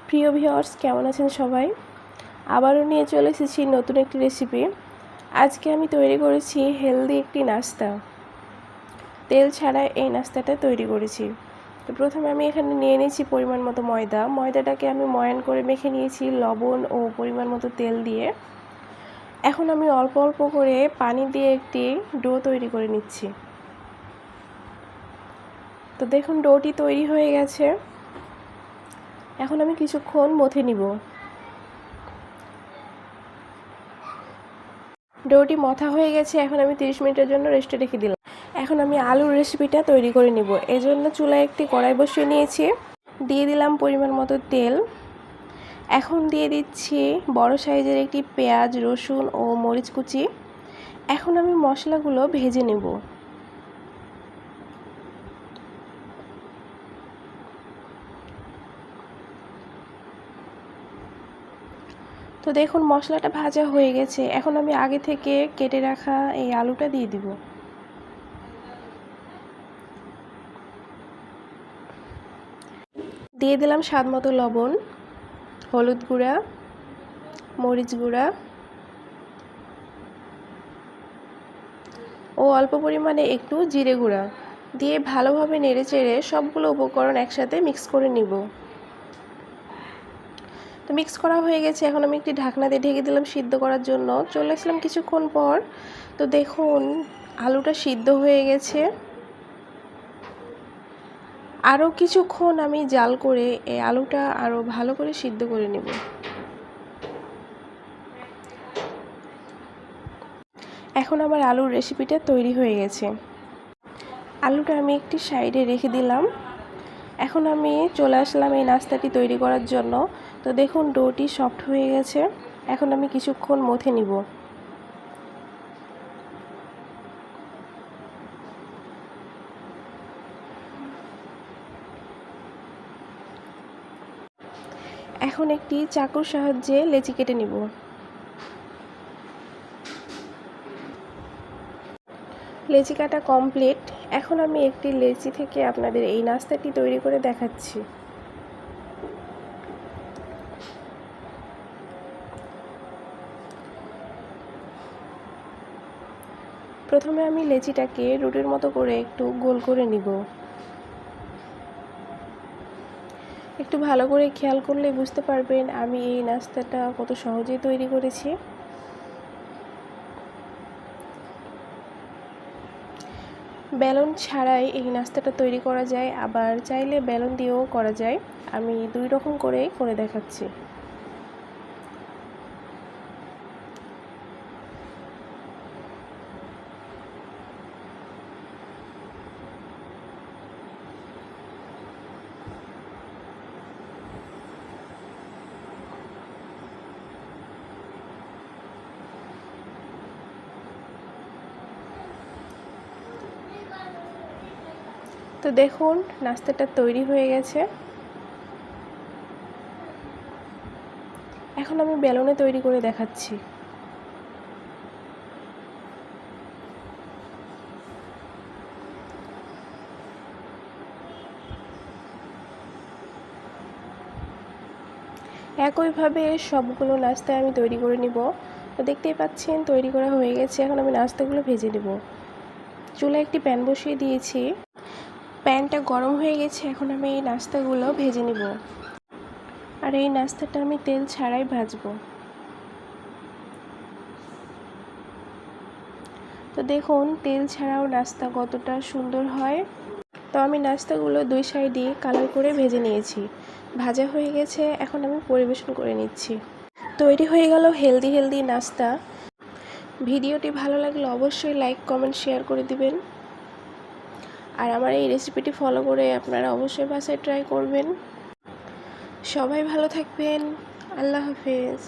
প্রিয় ভিউয়ার্স, কেমন আছেন সবাই? আবারও নিয়ে চলে এসেছি নতুন একটি রেসিপি। আজকে আমি তৈরি করেছি হেলদি একটি নাস্তা। তেল ছাড়া এই নাস্তাটা তৈরি করেছি। তো প্রথমে আমি এখানে নিয়ে নিয়েছি পরিমাণ মতো ময়দাটাকে আমি ময়ান করে মেখে নিয়েছি লবণ ও পরিমাণ মতো তেল দিয়ে। এখন আমি অল্প অল্প করে পানি দিয়ে একটি ডো তৈরি করে নিচ্ছি। তো দেখুন, ডোটি তৈরি হয়ে গেছে। এখন আমি কিছুক্ষণ মথে নিব। ডোটি মথা হয়ে গেছে। এখন আমি 30 মিনিটের জন্য রেস্টে রেখে দিলাম। এখন আমি আলুর রেসিপিটা তৈরি করে নিব। এজন্য চুলায় একটি কড়াই বসিয়ে নিয়েছি। দিয়ে দিলাম পরিমাণ মতো তেল। এখন দিয়ে দিচ্ছি বড় সাইজের একটি পেঁয়াজ, রসুন ও মরিচ কুচি। এখন আমি মশলাগুলো ভেজে নেব। তো দেখুন, মশলাটা ভাজা হয়ে গেছে। এখন আমি আগে থেকে কেটে রাখা এই আলুটা দিয়ে দিব। দিয়ে দিলাম স্বাদ মতো লবণ, হলুদ গুঁড়া, মরিচ গুঁড়া ও অল্প পরিমাণে একটু জিরে গুঁড়া দিয়ে ভালোভাবে নেড়েচেড়ে সবগুলো উপকরণ একসাথে মিক্স করে নিব। তো মিক্স করা হয়ে গেছে। এখন আমি একটি ঢাকনা দিয়ে ঢেকে দিলাম সিদ্ধ করার জন্য। চলে আসলাম কিছুক্ষণ পর। তো দেখুন, আলুটা সিদ্ধ হয়ে গেছে। আরও কিছুক্ষণ আমি জাল করে এই আলুটা আরও ভালো করে সিদ্ধ করে নেব। এখন আমার আলুর রেসিপিটা তৈরি হয়ে গেছে। আলুটা আমি একটি সাইডে রেখে দিলাম। এখন আমি চলে আসলাম এই নাস্তাটি তৈরি করার জন্য। তো দেখুন, ডোটি সফট হয়ে গেছে। এখন আমি কিছুক্ষণ মথে নিব। এখন একটি চাকুর সাহায্যে লেচি কেটে নিব। লেচি কাটা কমপ্লিট। এখন আমি একটি লেচি থেকে আপনাদের এই নাস্তাটি তৈরি করে দেখাচ্ছি। প্রথমে আমি লেচিটাকে রুটির মতো করে একটু গোল করে নিব। একটু ভালো করে খেয়াল করলে বুঝতে পারবেন আমি এই নাস্তাটা কত সহজেই তৈরি করেছি। বেলন ছাড়াই এই নাস্তাটা তৈরি করা যায়, আবার চাইলে বেলন দিয়েও করা যায়। আমি দুই রকম করে দেখাচ্ছি। তো দেখুন, নাস্তাটা তৈরি হয়ে গেছে। এখন আমি বেলনে তৈরি করে দেখাচ্ছি। একইভাবে সবগুলো নাস্তা আমি তৈরি করে নিব। তো দেখতেই পাচ্ছেন তৈরি করা হয়ে গেছে। এখন আমি নাস্তাগুলো ভেজে নেব। চুলায় একটি প্যান বসিয়ে দিয়েছি। প্যানটা গরম হয়ে গেছে। এখন আমি এই নাস্তাগুলো ভেজে নিব। আর এই নাস্তাটা আমি তেল ছাড়াই ভাজবো। তো দেখুন, তেল ছাড়াও নাস্তা কতটা সুন্দর হয়। তো আমি নাস্তাগুলো দুই সাইডে কালার করে ভেজে নিয়েছি। ভাজা হয়ে গেছে। এখন আমি পরিবেশন করে নিচ্ছি। তৈরি হয়ে গেল হেলদি নাস্তা। ভিডিওটি ভালো লাগলে অবশ্যই লাইক, কমেন্ট, শেয়ার করে দিবেন। আর আমার এই রেসিপিটি ফলো করে আপনারা অবশ্যই বাসায় ট্রাই করবেন। সবাই ভালো থাকবেন। আল্লাহ হাফেজ।